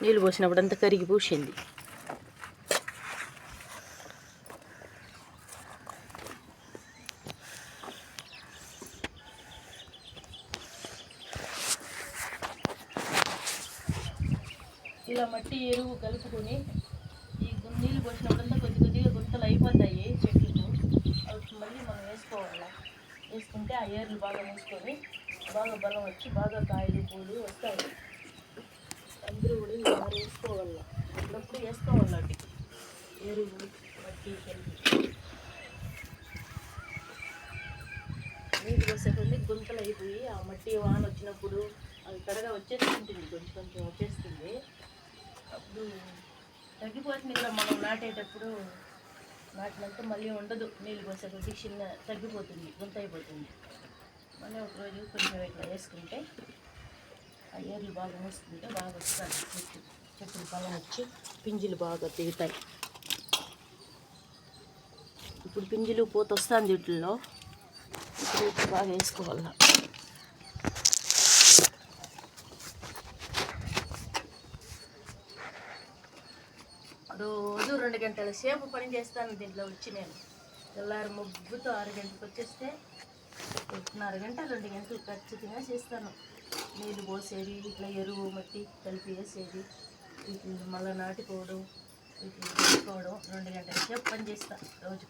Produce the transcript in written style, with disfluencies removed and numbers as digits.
నీళ్ళు పోసినప్పుడు అంతా కరిగి పూసింది. ఇలా మట్టి ఎరువు కలుపుకొని ఈ నీళ్ళు పోసినప్పుడంతా కొద్దిగా గుంతలు అయిపోతాయి చెట్లకు. అవి మళ్ళీ మనం వేసుకోవాలి. వేసుకుంటే ఆ ఏర్లు బాగా మూసుకొని బాగా బలం వచ్చి బాగా కాయలు పూలు వస్తాయి. అందరూ కూడా ఇలా వేసుకోవాలి. అప్పుడప్పుడు వేసుకోవాలి ఎరువు మట్టి కలిపి. నీళ్ళు పోసే కొన్ని గుంతలు అయిపోయి ఆ మట్టి వాన వచ్చినప్పుడు అది త్వరగా వచ్చేస్తుంటుంది, కొంచెం వచ్చేస్తుంది. అప్పుడు తగ్గిపోతుంది కదా, మనం నాటేటప్పుడు నాటినంత మళ్ళీ ఉండదు. నీళ్ళు పోసే కొద్ది చిన్న తగ్గిపోతుంది, గుంత అయిపోతుంది. మళ్ళీ ఒకరోజు కొంచెం ఇట్లా వేసుకుంటే ఆ ఏర్లు బాగా మూసుకుంటే బాగా వస్తాయి. చెట్లు బలం వచ్చి పింజులు బాగా దిగుతాయి. ఇప్పుడు పింజులు పూత వస్తుంది వీటిల్లో. ఇప్పుడు బాగా వేసుకోవాలి. రోజు 2 గంటల సేపు పని చేస్తాను దీంట్లో వచ్చి. నేను తెల్లారి ముగ్గుతో 6 గంటలకు వచ్చేస్తే 1.5 గంట 2 గంటలు ఖచ్చితంగా చేస్తాను. నీళ్ళు పోసేది, ఇట్లా ఎరువు మట్టి కలిపి వేసేది, వీటిని మళ్ళీ నాటుకోవడం, వీటిని తీసుకోవడం 2 గంటల సేపు పని చేస్తాను రోజు.